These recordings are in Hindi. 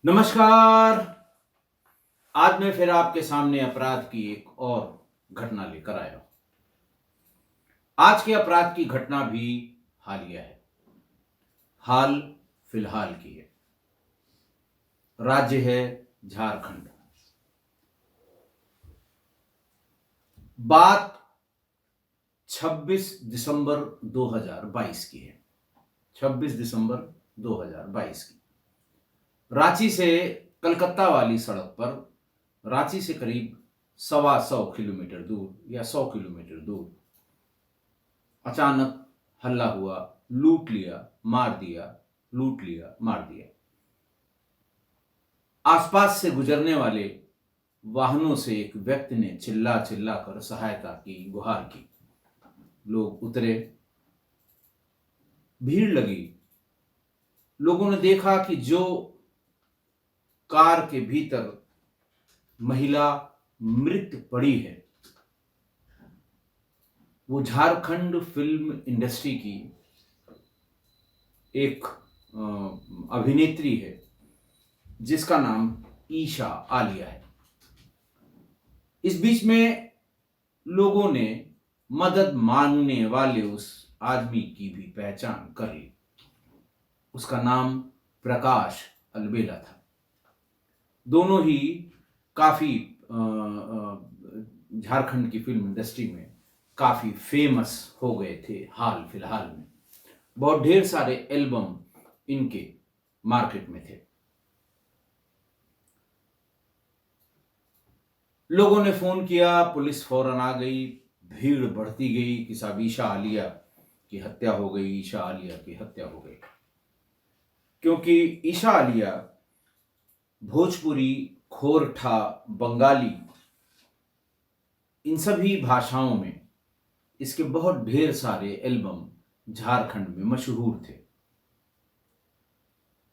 नमस्कार। आज मैं फिर आपके सामने अपराध की एक और घटना लेकर आया हूं। आज के अपराध की घटना भी हालिया है, हाल फिलहाल की है। राज्य है झारखंड। बात 26 दिसंबर 2022 की है। 26 दिसंबर 2022 की रांची से कलकत्ता वाली सड़क पर, रांची से करीब 125 किलोमीटर दूर या 100 किलोमीटर दूर अचानक हल्ला हुआ, लूट लिया मार दिया, लूट लिया मार दिया। आसपास से गुजरने वाले वाहनों से एक व्यक्ति ने चिल्ला चिल्ला कर सहायता की, गुहार की। लोग उतरे, भीड़ लगी। लोगों ने देखा कि जो कार के भीतर महिला मृत पड़ी है, वो झारखंड फिल्म इंडस्ट्री की एक अभिनेत्री है जिसका नाम ईशा आलिया है। इस बीच में लोगों ने मदद मांगने वाले उस आदमी की भी पहचान कर ली। उसका नाम प्रकाश अलबेला था। दोनों ही काफी झारखंड की फिल्म इंडस्ट्री में काफी फेमस हो गए थे हाल फिलहाल में। बहुत ढेर सारे एल्बम इनके मार्केट में थे। लोगों ने फोन किया, पुलिस फौरन आ गई। भीड़ बढ़ती गई कि साहब ईशा आलिया की हत्या हो गई, ईशा आलिया की हत्या हो गई। क्योंकि ईशा आलिया भोजपुरी, खोरठा, बंगाली, इन सभी भाषाओं में इसके बहुत ढेर सारे एल्बम झारखंड में मशहूर थे।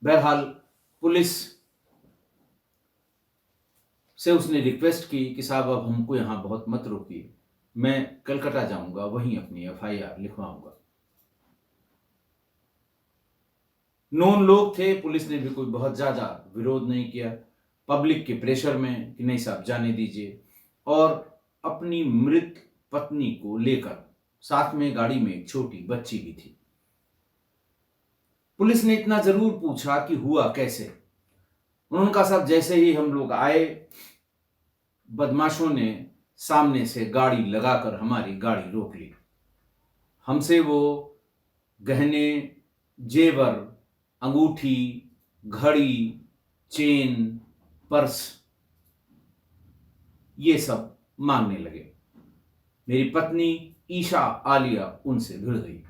बहरहाल पुलिस से उसने रिक्वेस्ट की कि साहब अब हमको यहां बहुत मत रोकिए, मैं कलकत्ता जाऊंगा, वहीं अपनी एफआईआर लिखवाऊंगा। नोन लोग थे, पुलिस ने भी कोई बहुत ज्यादा विरोध नहीं किया। पब्लिक के प्रेशर में कि नहीं साहब जाने दीजिए। और अपनी मृत पत्नी को लेकर साथ में गाड़ी में एक छोटी बच्ची भी थी। पुलिस ने इतना जरूर पूछा कि हुआ कैसे। उन्होंने कहा साहब जैसे ही हम लोग आए, बदमाशों ने सामने से गाड़ी लगाकर हमारी गाड़ी रोक ली। हमसे वो गहने, जेवर, अंगूठी, घड़ी, चेन, पर्स, ये सब मांगने लगे। मेरी पत्नी ईशा आलिया उनसे भिड़ गई।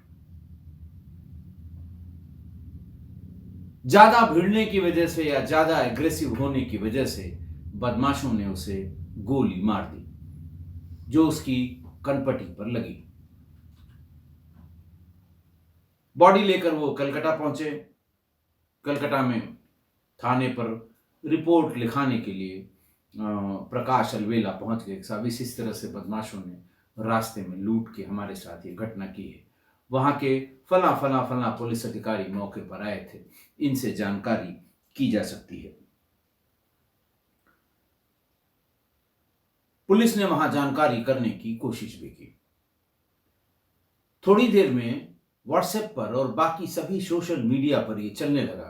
ज्यादा भिड़ने की वजह से या ज्यादा एग्रेसिव होने की वजह से बदमाशों ने उसे गोली मार दी, जो उसकी कनपटी पर लगी। बॉडी लेकर वो कलकत्ता पहुंचे। कलकत्ता में थाने पर रिपोर्ट लिखाने के लिए प्रकाश अलवेला पहुंच गए। साहब इस तरह से बदमाशों ने रास्ते में लूट के हमारे साथ ये घटना की है। वहां के फला फला फला पुलिस अधिकारी मौके पर आए थे, इनसे जानकारी की जा सकती है। पुलिस ने वहां जानकारी करने की कोशिश भी की। थोड़ी देर में व्हाट्सएप पर और बाकी सभी सोशल मीडिया पर यह चलने लगा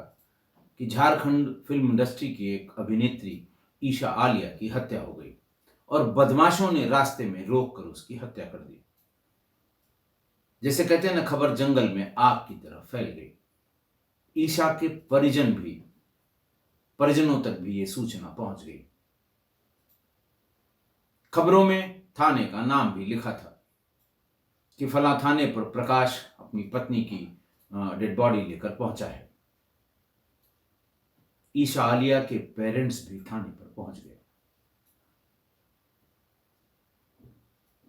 कि झारखंड फिल्म इंडस्ट्री की एक अभिनेत्री ईशा आलिया की हत्या हो गई और बदमाशों ने रास्ते में रोककर उसकी हत्या कर दी। जैसे कहते हैं ना, खबर जंगल में आग की तरह फैल गई। ईशा के परिजनों तक भी यह सूचना पहुंच गई। खबरों में थाने का नाम भी लिखा था कि फला थाने पर प्रकाश अपनी पत्नी की डेड बॉडी लेकर पहुंचा है। ईशा आलिया के पेरेंट्स भी थाने पर पहुंच गए।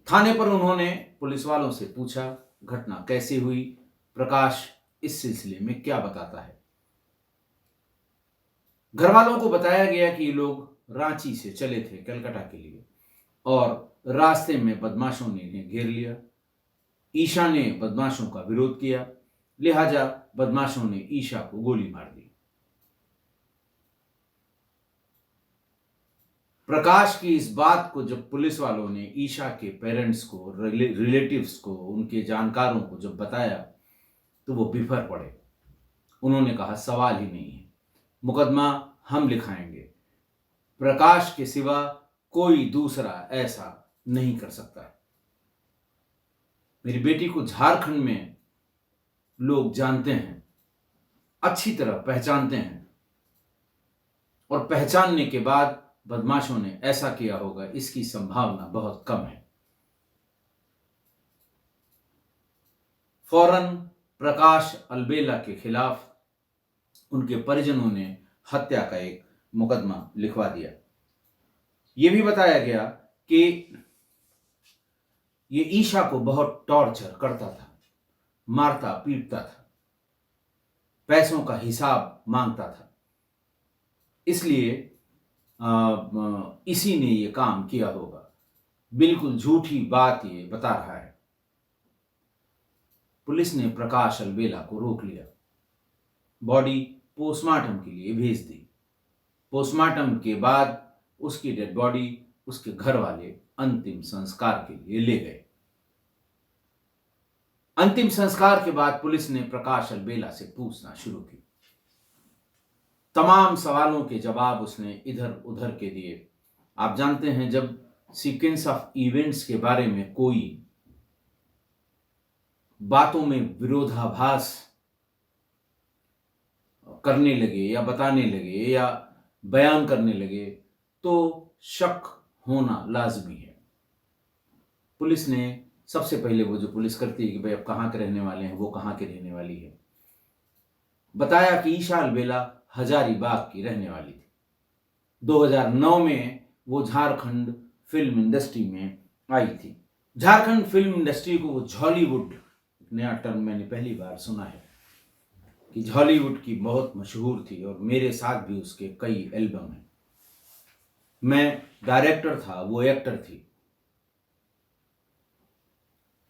थाने पर उन्होंने पुलिस वालों से पूछा घटना कैसे हुई, प्रकाश इस सिलसिले में क्या बताता है। घर वालों को बताया गया कि ये लोग रांची से चले थे कलकत्ता के लिए और रास्ते में बदमाशों ने इन्हें घेर लिया। ईशा ने बदमाशों का विरोध किया, लिहाजा बदमाशों ने ईशा को गोली मार दी। प्रकाश की इस बात को जब पुलिस वालों ने ईशा के पेरेंट्स को, रिलेटिव्स को, उनके जानकारों को जब बताया तो वो बिफर पड़े। उन्होंने कहा सवाल ही नहीं है, मुकदमा हम लिखाएंगे, प्रकाश के सिवा कोई दूसरा ऐसा नहीं कर सकता। मेरी बेटी को झारखंड में लोग जानते हैं, अच्छी तरह पहचानते हैं, और पहचानने के बाद बदमाशों ने ऐसा किया होगा इसकी संभावना बहुत कम है। फौरन प्रकाश अलबेला के खिलाफ उनके परिजनों ने हत्या का एक मुकदमा लिखवा दिया। यह भी बताया गया कि ये ईशा को बहुत टॉर्चर करता था, मारता पीटता था, पैसों का हिसाब मांगता था, इसलिए इसी ने ये काम किया होगा। बिल्कुल झूठी बात ये बता रहा है। पुलिस ने प्रकाश अलबेला को रोक लिया, बॉडी पोस्टमार्टम के लिए भेज दी। पोस्टमार्टम के बाद उसकी डेड बॉडी उसके घर वाले अंतिम संस्कार के लिए ले गए। अंतिम संस्कार के बाद पुलिस ने प्रकाश अलबेला से पूछना शुरू की। तमाम सवालों के जवाब उसने इधर उधर के दिए। आप जानते हैं, जब सीक्वेंस ऑफ इवेंट्स के बारे में कोई बातों में विरोधाभास करने लगे या बताने लगे या बयान करने लगे तो शक होना लाजमी है। पुलिस ने सबसे पहले वो जो पुलिस करती है कि भाई अब कहाँ के रहने वाले हैं, वो कहाँ के रहने वाली है, बताया कि ईशा अलबेला हजारीबाग की रहने वाली थी। 2009 में वो झारखंड फिल्म इंडस्ट्री में आई थी। झारखंड फिल्म इंडस्ट्री को वो झॉलीवुड, नया टर्म मैंने पहली बार सुना है कि झॉलीवुड की बहुत मशहूर थी, और मेरे साथ भी उसके कई एल्बम हैं। मैं डायरेक्टर था, वो एक्टर थी।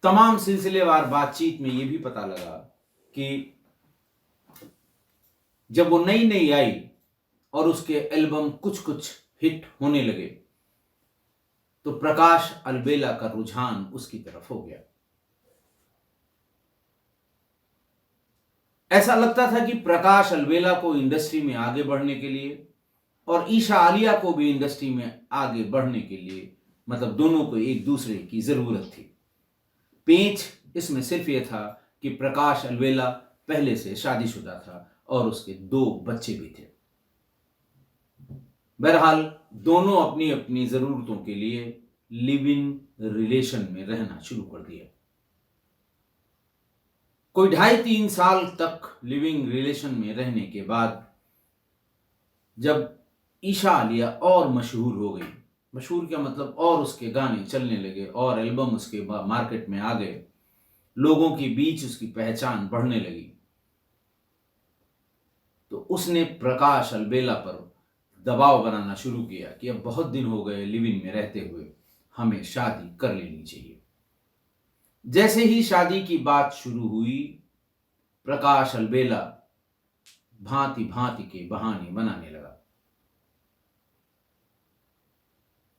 तमाम सिलसिलेवार बातचीत में ये भी पता लगा कि जब वो नई नई आई और उसके एल्बम कुछ कुछ हिट होने लगे तो प्रकाश अलबेला का रुझान उसकी तरफ हो गया। ऐसा लगता था कि प्रकाश अलबेला को इंडस्ट्री में आगे बढ़ने के लिए और ईशा आलिया को भी इंडस्ट्री में आगे बढ़ने के लिए, मतलब दोनों को एक दूसरे की जरूरत थी। पेंच इसमें सिर्फ यह था कि प्रकाश अलबेला पहले से शादीशुदा था और उसके 2 बच्चे भी थे। बहरहाल दोनों अपनी अपनी जरूरतों के लिए लिव इन रिलेशन में रहना शुरू कर दिया। कोई 2.5-3 साल तक लिविंग रिलेशन में रहने के बाद जब ईशा आलिया और मशहूर हो गई, मशहूर क्या मतलब, और उसके गाने चलने लगे और एल्बम उसके मार्केट में आ गए, लोगों के बीच उसकी पहचान बढ़ने लगी, तो उसने प्रकाश अलबेला पर दबाव बनाना शुरू किया कि अब बहुत दिन हो गए लिव इन में रहते हुए, हमें शादी कर लेनी चाहिए। जैसे ही शादी की बात शुरू हुई, प्रकाश अलबेला भांति भांति के बहाने बनाने लगा।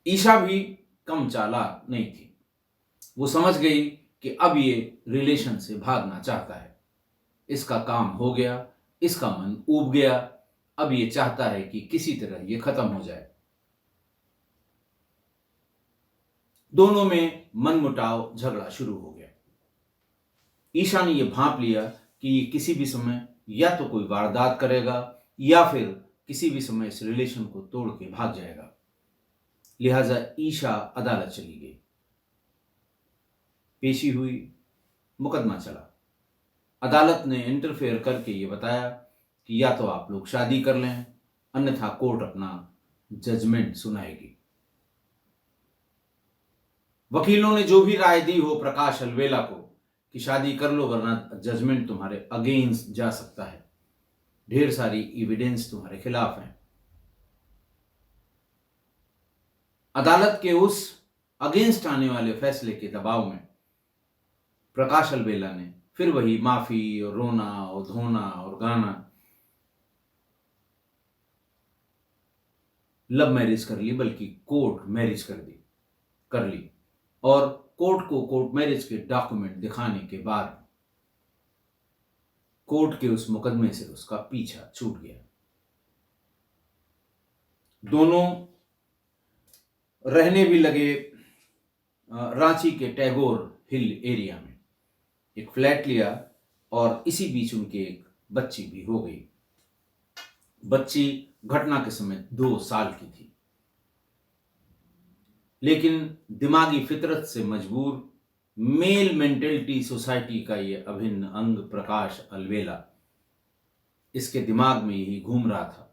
ईशा भी कम चालाक नहीं थी। वो समझ गई कि अब ये रिलेशन से भागना चाहता है, इसका काम हो गया, इसका मन ऊब गया, अब ये चाहता है कि किसी तरह ये खत्म हो जाए। दोनों में मनमुटाव, झगड़ा शुरू हो गया। ईशा ने यह भांप लिया कि ये किसी भी समय या तो कोई वारदात करेगा या फिर किसी भी समय इस रिलेशन को तोड़ के भाग जाएगा। लिहाजा ईशा अदालत चली गई, पेशी हुई, मुकदमा चला। अदालत ने इंटरफेयर करके ये बताया कि या तो आप लोग शादी कर लें, अन्यथा कोर्ट अपना जजमेंट सुनाएगी। वकीलों ने जो भी राय दी हो प्रकाश अलबेला को कि शादी कर लो वरना जजमेंट तुम्हारे अगेंस्ट जा सकता है, ढेर सारी एविडेंस तुम्हारे खिलाफ हैं। अदालत के उस अगेंस्ट आने वाले फैसले के दबाव में प्रकाश अलबेला ने फिर वही माफी और रोना और धोना और गाना, लव मैरिज कर ली, बल्कि कोर्ट मैरिज कर ली। और कोर्ट को कोर्ट मैरिज के डॉक्यूमेंट दिखाने के बाद कोर्ट के उस मुकदमे से उसका पीछा छूट गया। दोनों रहने भी लगे रांची के टैगोर हिल एरिया में, एक फ्लैट लिया और इसी बीच उनके एक बच्ची भी हो गई। बच्ची घटना के समय 2 साल की थी, लेकिन दिमागी फितरत से मजबूर मेल मेंटेलिटी सोसाइटी का ये अभिन्न अंग प्रकाश अलवेला, इसके दिमाग में यही घूम रहा था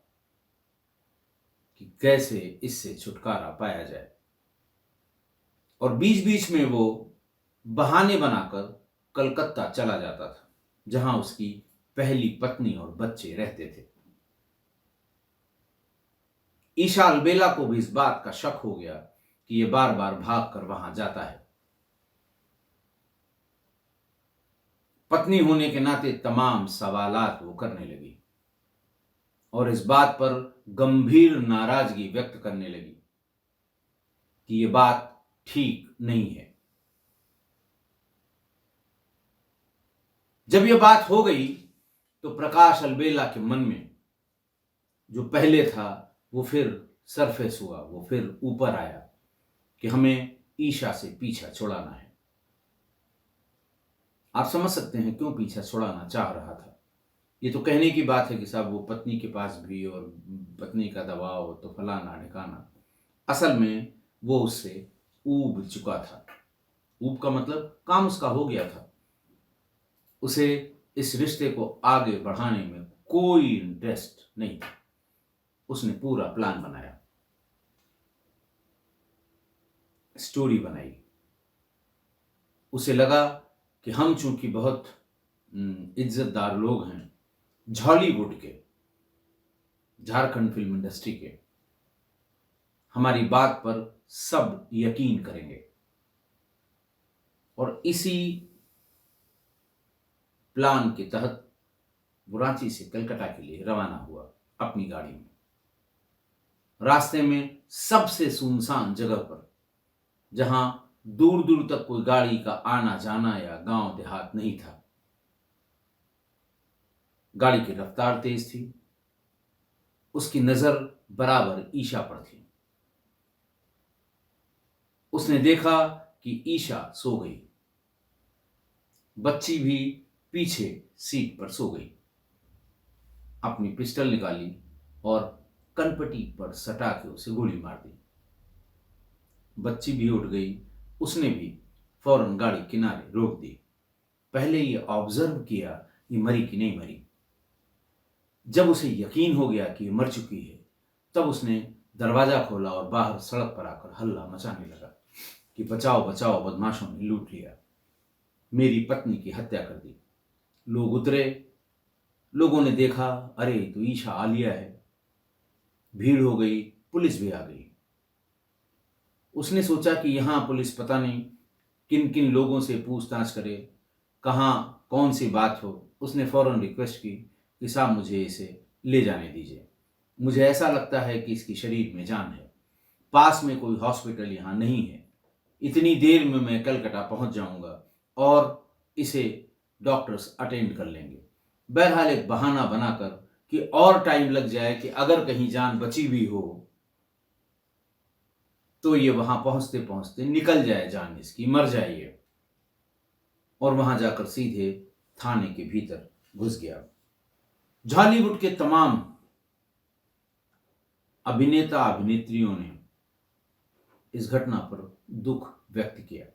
कि कैसे इससे छुटकारा पाया जाए। और बीच बीच में वो बहाने बनाकर कलकत्ता चला जाता था, जहां उसकी पहली पत्नी और बच्चे रहते थे। ईशा अलबेला को भी इस बात का शक हो गया कि ये बार बार भाग कर वहां जाता है। पत्नी होने के नाते तमाम सवालात वो करने लगी और इस बात पर गंभीर नाराजगी व्यक्त करने लगी कि ये बात ठीक नहीं है। जब ये बात हो गई तो प्रकाश अलबेला के मन में जो पहले था वो फिर सरफेस हुआ, वो फिर ऊपर आया कि हमें ईशा से पीछा छुड़ाना है। आप समझ सकते हैं क्यों पीछा छुड़ाना चाह रहा था। ये तो कहने की बात है कि साहब वो पत्नी के पास भी और पत्नी का दबाव तो फलाना ढिकाना, असल में वो उससे ऊब चुका था। ऊब का मतलब काम उसका हो गया था। उसे इस रिश्ते को आगे बढ़ाने में कोई इंटरेस्ट नहीं था। उसने पूरा प्लान बनाया, स्टोरी बनाई। उसे लगा कि हम चूंकि बहुत इज्जतदार लोग हैं, हॉलीवुड के, झारखंड फिल्म इंडस्ट्री के, हमारी बात पर सब यकीन करेंगे। और इसी प्लान के तहत वो रांची से कलकत्ता के लिए रवाना हुआ अपनी गाड़ी में। रास्ते में सबसे सुनसान जगह पर, जहां दूर दूर तक कोई गाड़ी का आना जाना या गांव देहात नहीं था, गाड़ी की रफ्तार तेज थी। उसकी नजर बराबर ईशा पर थी। उसने देखा कि ईशा सो गई, बच्ची भी पीछे सीट पर सो गई। अपनी पिस्टल निकाली और कनपटी पर सटा के उसे गोली मार दी। बच्ची भी उठ गई, उसने भी फौरन गाड़ी किनारे रोक दी। पहले ये ऑब्जर्व किया ये मरी कि नहीं मरी। जब उसे यकीन हो गया कि ये मर चुकी है, तब उसने दरवाजा खोला और बाहर सड़क पर आकर हल्ला मचाने लगा कि बचाओ बचाओ, बदमाशों ने लूट लिया, मेरी पत्नी की हत्या कर दी। लोग उतरे, लोगों ने देखा, अरे तो ईशा आलिया है। भीड़ हो गई, पुलिस भी आ गई। उसने सोचा कि यहां पुलिस पता नहीं किन किन लोगों से पूछताछ करे, कहां कौन सी बात हो। उसने फौरन रिक्वेस्ट की कि साहब मुझे इसे ले जाने दीजिए, मुझे ऐसा लगता है कि इसकी शरीर में जान है, पास में कोई हॉस्पिटल यहाँ नहीं है, इतनी देर में मैं कलकत्ता पहुंच जाऊंगा और इसे डॉक्टर्स अटेंड कर लेंगे। बहरहाल एक बहाना बनाकर कि और टाइम लग जाए, कि अगर कहीं जान बची भी हो तो ये वहां पहुंचते पहुंचते निकल जाए जान इसकी, मर जाइए। और वहां जाकर सीधे थाने के भीतर घुस गया। हॉलीवुड के तमाम अभिनेता अभिनेत्रियों ने इस घटना पर दुख व्यक्त किया,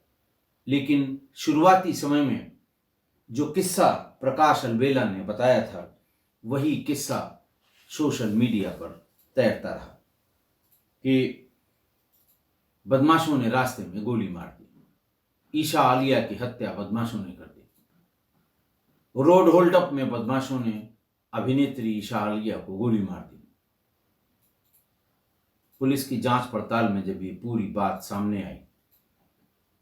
लेकिन शुरुआती समय में जो किस्सा प्रकाश अलबेला ने बताया था, वही किस्सा सोशल मीडिया पर तैरता रहा कि बदमाशों ने रास्ते में गोली मार दी, ईशा आलिया की हत्या बदमाशों ने कर दी, रोड होल्डअप में बदमाशों ने अभिनेत्री ईशा आलिया को गोली मार दी। पुलिस की जांच पड़ताल में जब ये पूरी बात सामने आई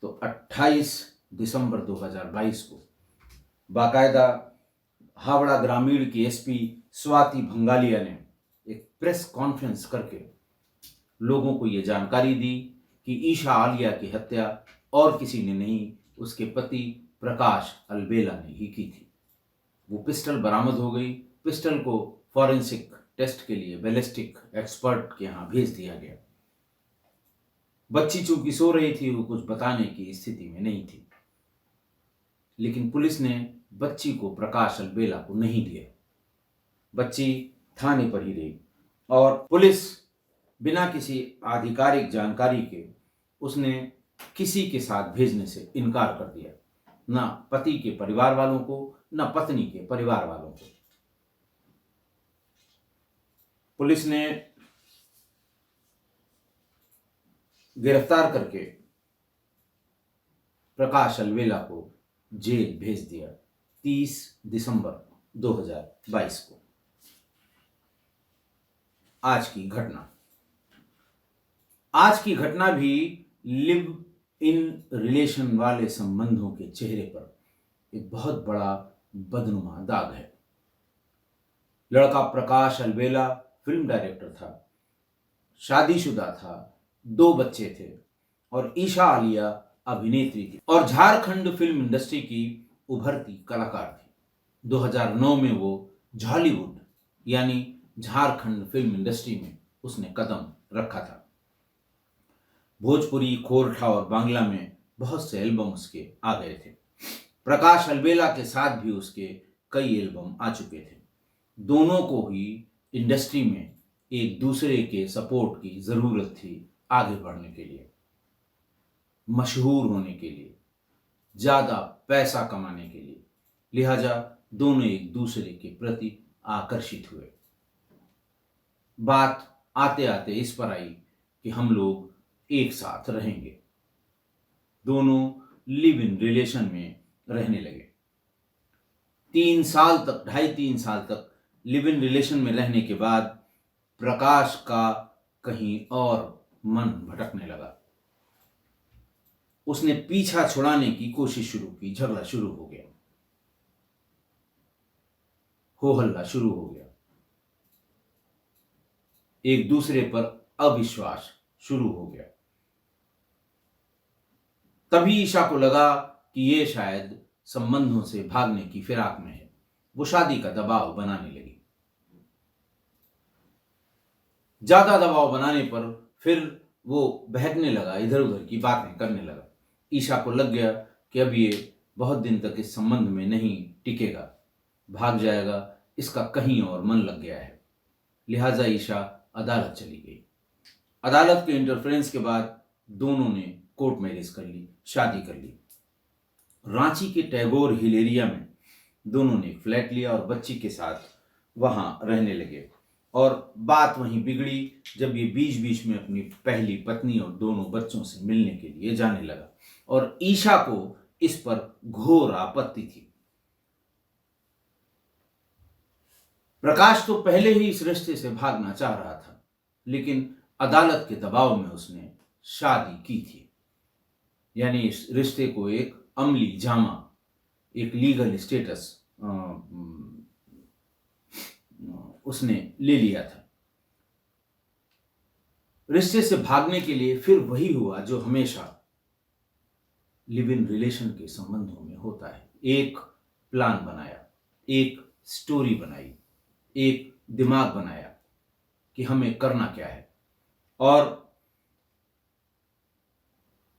तो 28 दिसंबर 2022 को बाकायदा हावड़ा ग्रामीण की एसपी स्वाति भंगालिया ने एक प्रेस कॉन्फ्रेंस करके लोगों को ये जानकारी दी कि ईशा आलिया की हत्या और किसी ने नहीं, उसके पति प्रकाश अलबेला ने ही की थी। वो पिस्टल बरामद हो गई। पिस्टल को फॉरेंसिक टेस्ट के लिए बैलिस्टिक एक्सपर्ट के यहाँ भेज दिया गया। बच्ची चूंकि सो रही थी, वो कुछ बताने की स्थिति में नहीं थी, लेकिन पुलिस ने बच्ची को प्रकाश अलबेला को नहीं दिया। बच्ची थाने पर ही रही और पुलिस बिना किसी आधिकारिक जानकारी के उसने किसी के साथ भेजने से इनकार कर दिया, ना पति के परिवार वालों को, ना पत्नी के परिवार वालों को। पुलिस ने गिरफ्तार करके प्रकाश अलवेला को जेल भेज दिया 30 दिसंबर 2022 को। आज की घटना भी लिव इन रिलेशन वाले संबंधों के चेहरे पर एक बहुत बड़ा बदनुमा दाग है। लड़का प्रकाश अलवेला फिल्म डायरेक्टर था, शादीशुदा था, 2 बच्चे थे और ईशा आलिया अभिनेत्री थी और झारखंड फिल्म इंडस्ट्री की उभरती कलाकार थी। 2009 में वो हॉलीवुड यानी झारखंड फिल्म इंडस्ट्री में उसने कदम रखा था। भोजपुरी, खोरठा और बांग्ला में बहुत से एल्बम उसके आ गए थे। प्रकाश अलबेला के साथ भी उसके कई एल्बम आ चुके थे। दोनों को ही इंडस्ट्री में एक दूसरे के सपोर्ट की जरूरत थी आगे बढ़ने के लिए, मशहूर होने के लिए, ज्यादा पैसा कमाने के लिए। लिहाजा दोनों एक दूसरे के प्रति आकर्षित हुए। बात आते आते इस पर आई कि हम लोग एक साथ रहेंगे। दोनों लिव इन रिलेशन में रहने लगे। 3 साल तक, 2.5-3 साल तक लिव इन रिलेशन में रहने के बाद प्रकाश का कहीं और मन भटकने लगा। उसने पीछा छुड़ाने की कोशिश शुरू की, झगड़ा शुरू हो गया, हो हल्ला शुरू हो गया, एक दूसरे पर अविश्वास शुरू हो गया। तभी ईशा को लगा कि ये शायद संबंधों से भागने की फिराक में है। वो शादी का दबाव बनाने लगी। ज्यादा दबाव बनाने पर फिर वो बहकने लगा, इधर उधर की बातें करने लगा। ईशा को लग गया कि अब ये बहुत दिन तक इस संबंध में नहीं टिकेगा, भाग जाएगा, इसका कहीं और मन लग गया है। लिहाजा ईशा अदालत चली गई। अदालत के इंटरफेरेंस के बाद दोनों ने कोर्ट मैरिज कर ली, शादी कर ली। रांची के टैगोर हिल एरिया में दोनों ने एक फ्लैट लिया और बच्ची के साथ वहां रहने लगे। और बात वहीं बिगड़ी जब ये बीच बीच में अपनी पहली पत्नी और दोनों बच्चों से मिलने के लिए जाने लगा और ईशा को इस पर घोर आपत्ति थी। प्रकाश तो पहले ही इस रिश्ते से भागना चाह रहा था, लेकिन अदालत के दबाव में उसने शादी की थी। यानी इस रिश्ते को एक अमली जामा, एक लीगल स्टेटस उसने ले लिया था। रिश्ते से भागने के लिए फिर वही हुआ जो हमेशा लिव इन रिलेशन के संबंधों में होता है। एक प्लान बनाया, एक स्टोरी बनाई, एक दिमाग बनाया कि हमें करना क्या है, और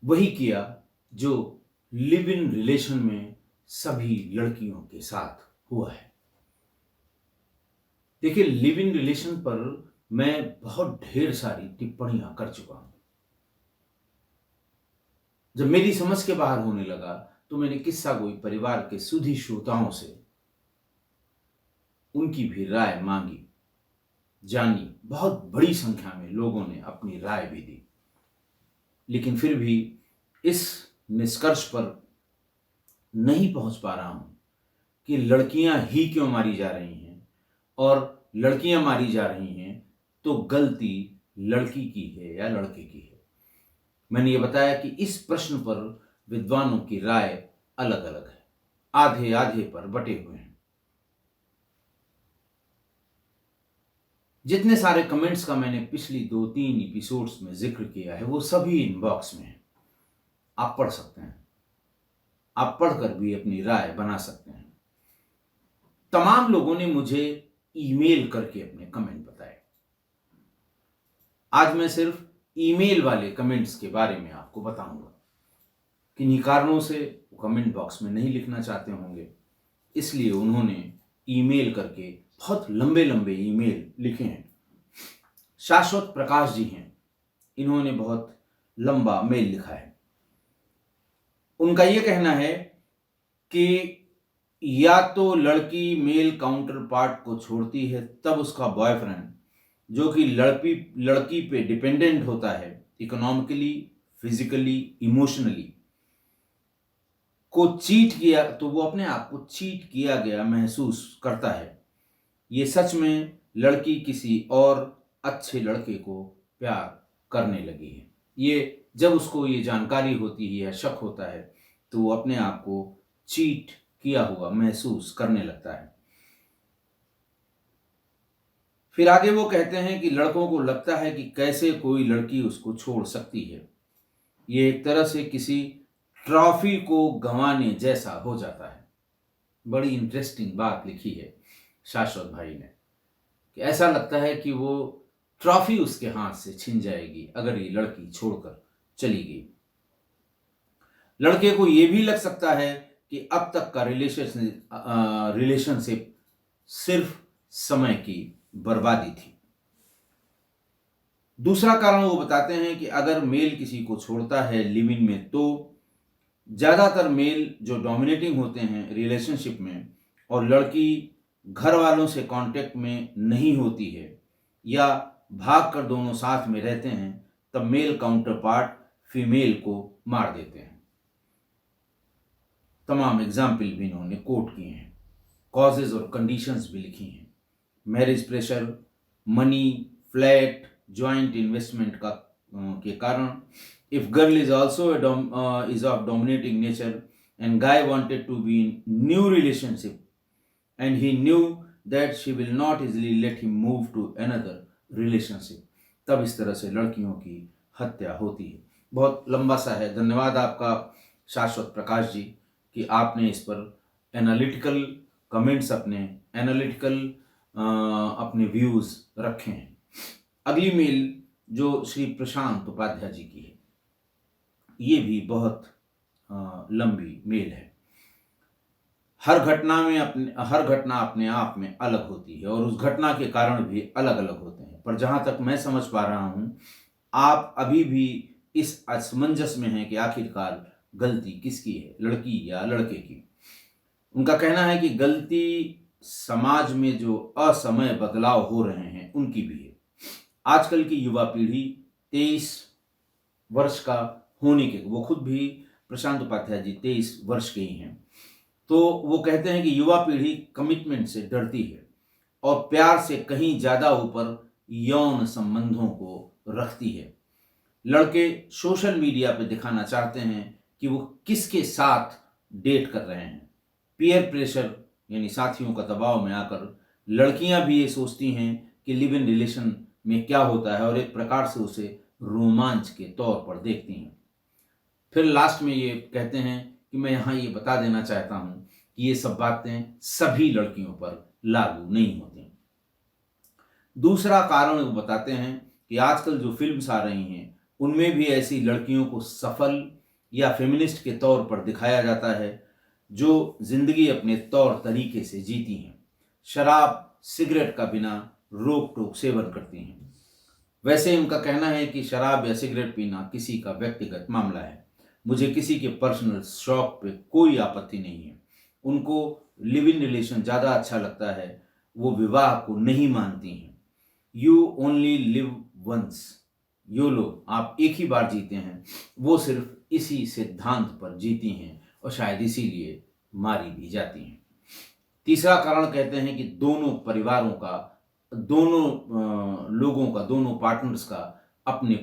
वही किया जो लिव इन रिलेशन में सभी लड़कियों के साथ हुआ है। देखिए, लिव इन रिलेशन पर मैं बहुत ढेर सारी टिप्पणियां कर चुका हूं। जब मेरी समझ के बाहर होने लगा तो मैंने किस्सा गोई परिवार के सुधी श्रोताओं से उनकी भी राय मांगी, जानी। बहुत बड़ी संख्या में लोगों ने अपनी राय भी दी, लेकिन फिर भी इस निष्कर्ष पर नहीं पहुंच पा रहा हूं कि लड़कियां ही क्यों मारी जा रही हैं, और लड़कियां मारी जा रही हैं तो गलती लड़की की है या लड़के की है। मैंने ये बताया कि इस प्रश्न पर विद्वानों की राय अलग अलग है, आधे आधे पर बटे हुए हैं। जितने सारे कमेंट्स का मैंने पिछली 2-3 एपिसोड्स में जिक्र किया है वो सभी इनबॉक्स में है, आप पढ़ सकते हैं, आप पढ़कर भी अपनी राय बना सकते हैं। तमाम लोगों ने मुझे ईमेल करके अपने कमेंट बताए। आज मैं सिर्फ ईमेल वाले कमेंट्स के बारे में आपको बताऊंगा। किन्हीं कारणों से वो कमेंट बॉक्स में नहीं लिखना चाहते होंगे, इसलिए उन्होंने ईमेल करके बहुत लंबे लंबे ईमेल लिखे हैं। शाश्वत प्रकाश जी हैं, इन्होंने बहुत लंबा मेल लिखा है। उनका यह कहना है कि या तो लड़की मेल काउंटर पार्ट को छोड़ती है तब उसका बॉयफ्रेंड, जो कि लड़की पे डिपेंडेंट होता है इकोनॉमिकली, फिजिकली, इमोशनली, को चीट किया तो वो अपने आप को चीट किया गया महसूस करता है। ये सच में लड़की किसी और अच्छे लड़के को प्यार करने लगी है। ये जब उसको ये जानकारी होती है या शक होता है तो वो अपने आप को चीट किया हुआ महसूस करने लगता है। फिर आगे वो कहते हैं कि लड़कों को लगता है कि कैसे कोई लड़की उसको छोड़ सकती है। ये एक तरह से किसी ट्रॉफी को गंवाने जैसा हो जाता है। बड़ी इंटरेस्टिंग बात लिखी है शाश्वत भाई ने कि ऐसा लगता है कि वो ट्रॉफी उसके हाथ से छिन जाएगी अगर ये लड़की छोड़कर चली गई। लड़के को ये भी लग सकता है कि अब तक का रिलेशनशिप सिर्फ समय की बर्बादी थी। दूसरा कारण वो बताते हैं कि अगर मेल किसी को छोड़ता है लिव इन में तो ज्यादातर मेल जो डोमिनेटिंग होते हैं रिलेशनशिप में और लड़की घर वालों से कांटेक्ट में नहीं होती है या भाग कर दोनों साथ में रहते हैं, तब मेल काउंटर पार्ट फीमेल को मार देते हैं। तमाम एग्जाम्पल भी इन्होंने कोट किए हैं, कॉजेज और कंडीशंस भी लिखी हैं। Marriage pressure, money, flat, joint investment का के कारण, if girl is also is of dominating nature and guy wanted to be in new relationship and he knew that she will not easily let him move to another relationship, तब इस तरह से लड़कियों की हत्या होती है। बहुत लंबा सा है। धन्यवाद आपका शाश्वत प्रकाश जी कि आपने इस पर एनालिटिकल कमेंट्स, अपने एनालिटिकल अपने व्यूज रखे हैं। अगली मेल जो श्री प्रशांत उपाध्याय जी की है, ये भी बहुत लंबी मेल है। हर घटना अपने आप में अलग होती है और उस घटना के कारण भी अलग अलग होते हैं, पर जहां तक मैं समझ पा रहा हूं आप अभी भी इस असमंजस में हैं कि आखिरकार गलती किसकी है, लड़की या लड़के की। उनका कहना है कि गलती समाज में जो असमय बदलाव हो रहे हैं उनकी भी है। आजकल की युवा पीढ़ी 23 वर्ष का होने के, वो खुद भी प्रशांत उपाध्याय जी 23 वर्ष के ही हैं, तो वो कहते हैं कि युवा पीढ़ी कमिटमेंट से डरती है और प्यार से कहीं ज्यादा ऊपर यौन संबंधों को रखती है। लड़के सोशल मीडिया पे दिखाना चाहते हैं कि वो किसके साथ डेट कर रहे हैं। पीयर प्रेशर यानी साथियों का दबाव में आकर लड़कियां भी ये सोचती हैं कि लिव इन रिलेशन में क्या होता है और एक प्रकार से उसे रोमांच के तौर पर देखती हैं। फिर लास्ट में ये कहते हैं कि मैं यहाँ ये बता देना चाहता हूँ कि ये सब बातें सभी लड़कियों पर लागू नहीं होती। दूसरा कारण वो बताते हैं कि आजकल जो फिल्म्स आ रही हैं उनमें भी ऐसी लड़कियों को सफल या फेमिनिस्ट के तौर पर दिखाया जाता है जो जिंदगी अपने तौर तरीके से जीती हैं, शराब सिगरेट का बिना रोक टोक सेवन करती हैं। वैसे उनका कहना है कि शराब या सिगरेट पीना किसी का व्यक्तिगत मामला है, मुझे किसी के पर्सनल शौक पे कोई आपत्ति नहीं है। उनको लिव इन रिलेशन ज़्यादा अच्छा लगता है, वो विवाह को नहीं मानती हैं। You only live once, YOLO, आप एक ही बार जीते हैं, वो सिर्फ इसी सिद्धांत पर जीती हैं और शायद इसीलिए मारी भी जाती हैं। तीसरा कारण कहते हैं कि दोनों परिवारों का, दोनों लोगों का, दोनों पार्टनर्स का अपने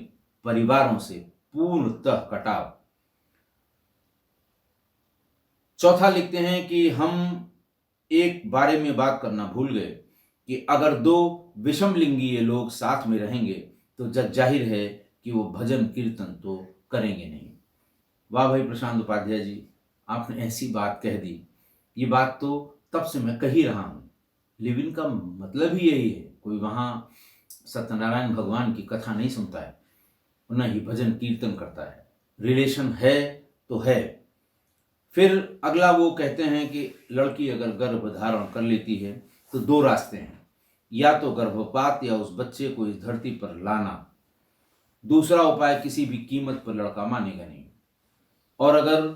परिवारों से पूर्णतः कटाव। चौथा लिखते हैं कि हम एक बारे में बात करना भूल गए कि अगर दो विषम लिंगीय लोग साथ में रहेंगे तो जग जाहिर है कि वो भजन कीर्तन तो करेंगे नहीं। वाह भाई प्रशांत उपाध्याय जी, आपने ऐसी बात कह दी। ये बात तो तब से मैं कह ही रहा हूँ। लिव इन का मतलब ही यही है। कोई वहाँ सत्यनारायण भगवान की कथा नहीं सुनता है, न ही भजन कीर्तन करता है। रिलेशन है तो है। फिर अगला वो कहते हैं कि लड़की अगर गर्भ धारण कर लेती है तो दो रास्ते हैं, या तो गर्भपात या उस बच्चे को इस धरती पर लाना। दूसरा उपाय किसी भी कीमत पर लड़का मानेगा नहीं। और अगर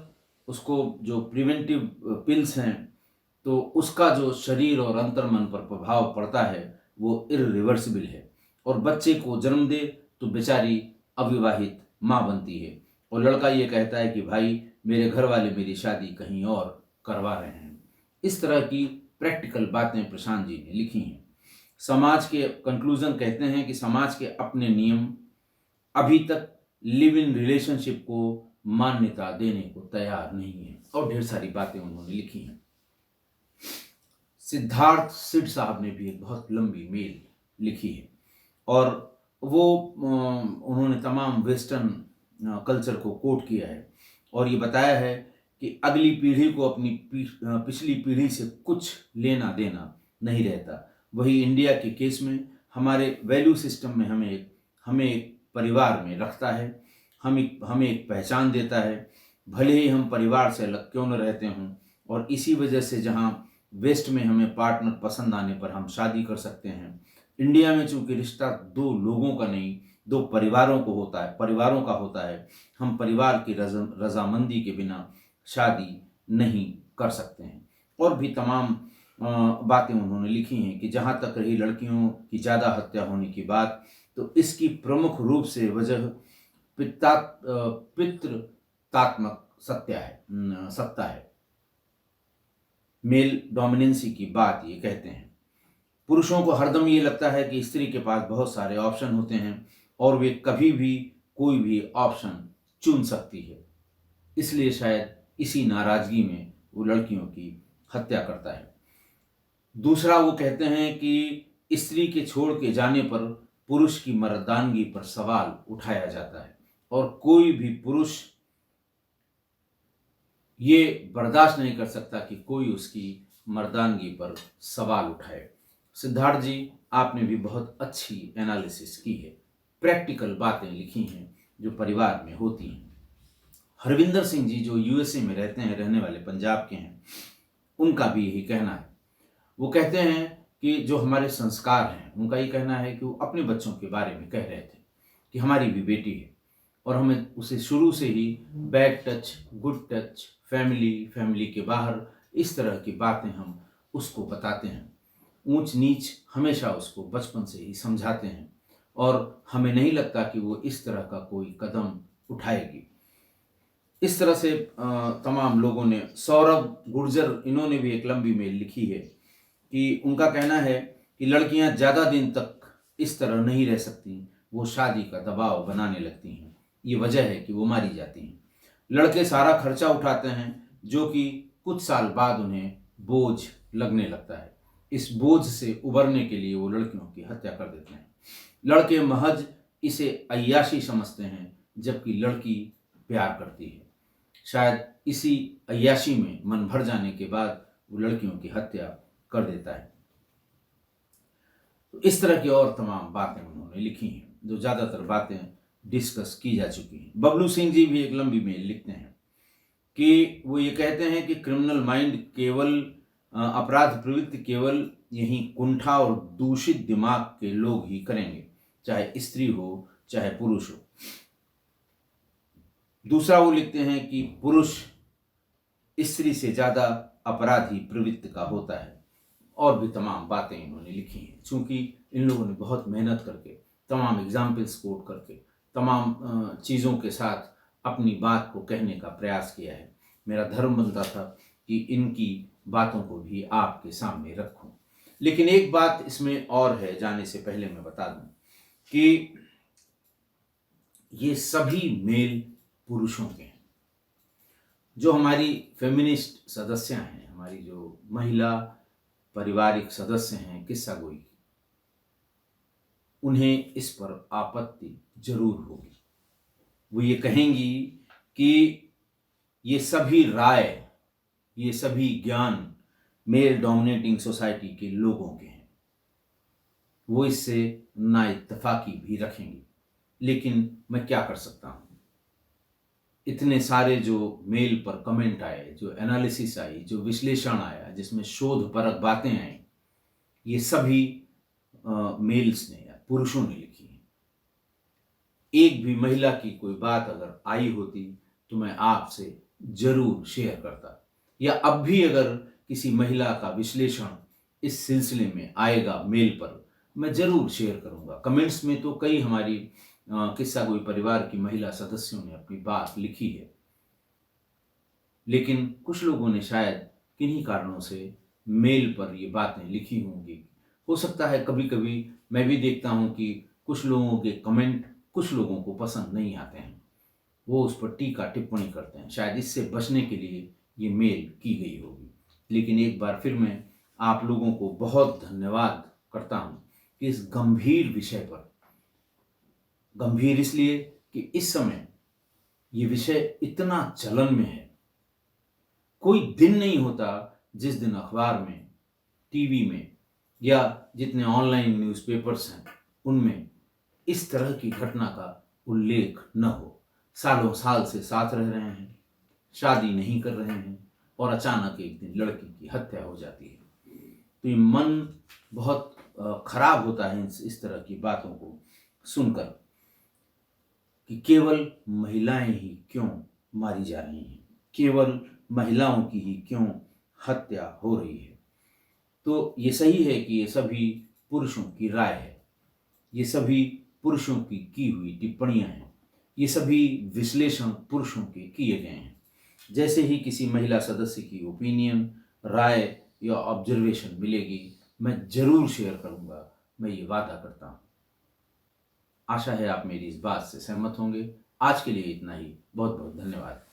उसको जो प्रिवेंटिव पिल्स हैं तो उसका जो शरीर और अंतर्मन पर प्रभाव पड़ता है वो इरिवर्सिबल है, और बच्चे को जन्म दे तो बेचारी अविवाहित माँ बनती है। और लड़का ये कहता है कि भाई मेरे घर वाले मेरी शादी कहीं और करवा रहे हैं। इस तरह की प्रैक्टिकल बातें प्रशांत जी ने लिखी हैं। समाज के कंक्लूजन कहते हैं कि समाज के अपने नियम अभी तक लिव इन रिलेशनशिप को मान्यता देने को तैयार नहीं है, और ढेर सारी बातें उन्होंने लिखी हैं। सिद्धार्थ सिड साहब ने भी एक बहुत लंबी मेल लिखी है, और वो उन्होंने तमाम वेस्टर्न कल्चर को कोट किया है और ये बताया है कि अगली पीढ़ी को अपनी पिछली पीढ़ी से कुछ लेना देना नहीं रहता। वही इंडिया के केस में हमारे वैल्यू सिस्टम में हमें एक परिवार में रखता है, हमें एक पहचान देता है, भले ही हम परिवार से अलग क्यों न रहते हों। और इसी वजह से जहाँ वेस्ट में हमें पार्टनर पसंद आने पर हम शादी कर सकते हैं, इंडिया में चूंकि रिश्ता दो लोगों का नहीं दो परिवारों का होता है, हम परिवार की रजामंदी के बिना शादी नहीं कर सकते हैं। और भी तमाम बातें उन्होंने लिखी हैं कि जहाँ तक रही लड़कियों की ज़्यादा हत्या होने की बात, तो इसकी प्रमुख रूप से वजह पितृतात्मक सत्ता है। मेल डोमिनेंसी की बात ये कहते हैं। पुरुषों को हरदम ये लगता है कि स्त्री के पास बहुत सारे ऑप्शन होते हैं और वे कभी भी कोई भी ऑप्शन चुन सकती है, इसलिए शायद इसी नाराजगी में वो लड़कियों की हत्या करता है। दूसरा वो कहते हैं कि स्त्री के छोड़ के जाने पर पुरुष की मर्दानगी पर सवाल उठाया जाता है और कोई भी पुरुष ये बर्दाश्त नहीं कर सकता कि कोई उसकी मर्दानगी पर सवाल उठाए। सिद्धार्थ जी, आपने भी बहुत अच्छी एनालिसिस की है, प्रैक्टिकल बातें लिखी हैं जो परिवार में होती हैं। हरविंदर सिंह जी जो यूएसए में रहते हैं, रहने वाले पंजाब के हैं, उनका भी यही कहना है। वो कहते हैं कि जो हमारे संस्कार हैं, उनका ये कहना है कि वो अपने बच्चों के बारे में कह रहे थे कि हमारी भी बेटी है और हमें उसे शुरू से ही bad touch, good touch, family के बाहर इस तरह की बातें हम उसको बताते हैं। ऊंच नीच हमेशा उसको बचपन से ही समझाते हैं और हमें नहीं लगता कि वो इस तरह का कोई कदम उठाएगी। इस तरह से तमाम लोगों ने, सौरभ गुर्जर, इन्होंने भी एक लंबी मेल लिखी है कि उनका कहना है कि लड़कियां ज़्यादा दिन तक इस तरह नहीं रह सकती, वो शादी का दबाव बनाने लगती हैं। ये वजह है कि वो मारी जाती हैं। लड़के सारा खर्चा उठाते हैं जो कि कुछ साल बाद उन्हें बोझ लगने लगता है। इस बोझ से उबरने के लिए वो लड़कियों की हत्या कर देते हैं। लड़के महज इसे अय्याशी समझते हैं जबकि लड़की प्यार करती है। शायद इसी अय्याशी में मन भर जाने के बाद वो लड़कियों की हत्या कर देता है। तो इस तरह की और तमाम बातें उन्होंने लिखी हैं, जो ज़्यादातर बातें डिस्कस की जा चुकी हैं। बबलू सिंह जी भी एक लंबी मेल लिखते हैं कि वो ये कहते हैं कि क्रिमिनल माइंड केवल अपराध प्रवृत्ति केवल यही कुंठा और दूषित दिमाग के लोग ही करेंगे, चाहे स्त्री हो चाहे पुरुष हो। दूसरा वो लिखते हैं कि पुरुष स्त्री से ज़्यादा अपराधी प्रवृत्ति का होता है। और भी तमाम बातें इन्होंने लिखी हैं। चूँकि इन लोगों ने बहुत मेहनत करके, तमाम एग्जाम्पल्स कोट करके, तमाम चीज़ों के साथ अपनी बात को कहने का प्रयास किया है, मेरा धर्म बनता था कि इनकी बातों को भी आपके सामने रखूं। लेकिन एक बात इसमें और है, जाने से पहले मैं बता दूं कि ये सभी मेल पुरुषों के हैं। जो हमारी फेमिनिस्ट सदस्य हैं, हमारी जो महिला पारिवारिक सदस्य हैं किस्सागोई, उन्हें इस पर आपत्ति जरूर होगी। वो ये कहेंगी कि ये सभी राय, ये सभी ज्ञान मेल डोमिनेटिंग सोसाइटी के लोगों के हैं। वो इससे नाइत्तेफाकी भी रखेंगी, लेकिन मैं क्या कर सकता हूं? इतने सारे जो मेल पर कमेंट आए, जो एनालिसिस आई, जो विश्लेषण आया, जिसमें शोध परक बातें आई, ये सभी मेल्स ने या पुरुषों ने लिखी हैं। एक भी महिला की कोई बात अगर आई होती तो मैं आपसे जरूर शेयर करता, या अब भी अगर किसी महिला का विश्लेषण इस सिलसिले में आएगा मेल पर, मैं जरूर शेयर करूंगा। कमेंट्स में तो कई हमारी किस्सागोई परिवार की महिला सदस्यों ने अपनी बात लिखी है, लेकिन कुछ लोगों ने शायद किन्हीं कारणों से मेल पर ये बातें लिखी होंगी। हो सकता है कभी कभी मैं भी देखता हूं कि कुछ लोगों के कमेंट कुछ लोगों को पसंद नहीं आते हैं, वो उस पर टीका टिप्पणी करते हैं। शायद इससे बचने के लिए ये मेल की गई होगी। लेकिन एक बार फिर मैं आप लोगों को बहुत धन्यवाद करता हूं कि इस गंभीर विषय पर, गंभीर इसलिए कि इस समय ये विषय इतना चलन में है। कोई दिन नहीं होता जिस दिन अखबार में, टीवी में या जितने ऑनलाइन न्यूज़पेपर्स हैं उनमें इस तरह की घटना का उल्लेख न हो। सालों साल से साथ रह रहे हैं, शादी नहीं कर रहे हैं, और अचानक एक दिन लड़की की हत्या हो जाती है। तो ये मन बहुत खराब होता है इस तरह की बातों को सुनकर, कि केवल महिलाएं ही क्यों मारी जा रही हैं, केवल महिलाओं की ही क्यों हत्या हो रही है। तो ये सही है कि ये सभी पुरुषों की राय है, ये सभी पुरुषों की हुई टिप्पणियां हैं, ये सभी विश्लेषण पुरुषों के किए गए हैं। जैसे ही किसी महिला सदस्य की ओपिनियन, राय या ऑब्जर्वेशन मिलेगी, मैं जरूर शेयर करूंगा, मैं ये वादा करता हूं। आशा है आप मेरी इस बात से सहमत होंगे। आज के लिए इतना ही। बहुत बहुत धन्यवाद।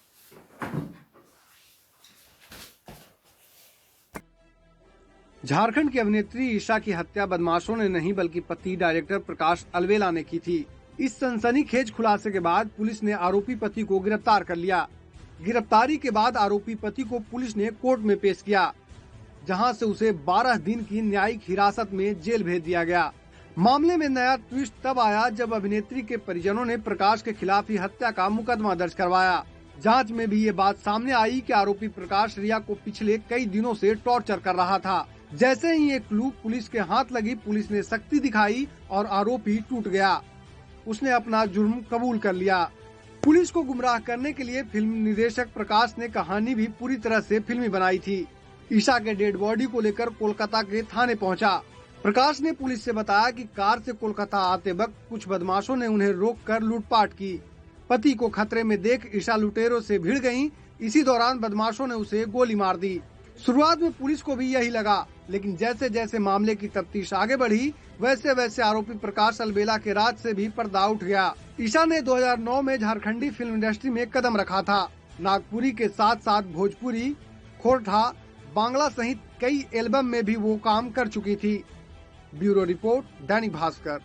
झारखंड की अभिनेत्री ईशा की हत्या बदमाशों ने नहीं बल्कि पति डायरेक्टर प्रकाश अलवेला ने की थी। इस सनसनीखेज खुलासे के बाद पुलिस ने आरोपी पति को गिरफ्तार कर लिया। गिरफ्तारी के बाद आरोपी पति को पुलिस ने कोर्ट में पेश किया, जहां से उसे 12 दिन की न्यायिक हिरासत में जेल भेज दिया गया। मामले में नया ट्विस्ट तब आया जब अभिनेत्री के परिजनों ने प्रकाश के खिलाफ ही हत्या का मुकदमा दर्ज करवाया। जांच में भी ये बात सामने आई कि आरोपी प्रकाश रिया को पिछले कई दिनों से टॉर्चर कर रहा था। जैसे ही ये क्लू पुलिस के हाथ लगी, पुलिस ने सख्ती दिखाई और आरोपी टूट गया। उसने अपना जुर्म कबूल कर लिया। पुलिस को गुमराह करने के लिए फिल्म निर्देशक प्रकाश ने कहानी भी पूरी तरह से फिल्मी बनाई थी। ईशा के डेड बॉडी को लेकर कोलकाता के थाने पहुंचा। प्रकाश ने पुलिस से बताया कि कार से कोलकाता आते वक्त कुछ बदमाशों ने उन्हें रोककर लूटपाट की। पति को खतरे में देख ईशा लुटेरों से भिड़ गईं। इसी दौरान बदमाशों ने उसे गोली मार दी। शुरुआत में पुलिस को भी यही लगा, लेकिन जैसे जैसे मामले की तफ्तीश आगे बढ़ी, वैसे वैसे आरोपी प्रकाश अलवेला के राज से भी पर्दा उठ गया। ईशा ने 2009 में झारखंडी फिल्म इंडस्ट्री में कदम रखा था। नागपुरी के साथ साथ भोजपुरी, खोरठा, बांग्ला सहित कई एल्बम में भी वो काम कर चुकी थी। Bureau report, Dainik Bhaskar.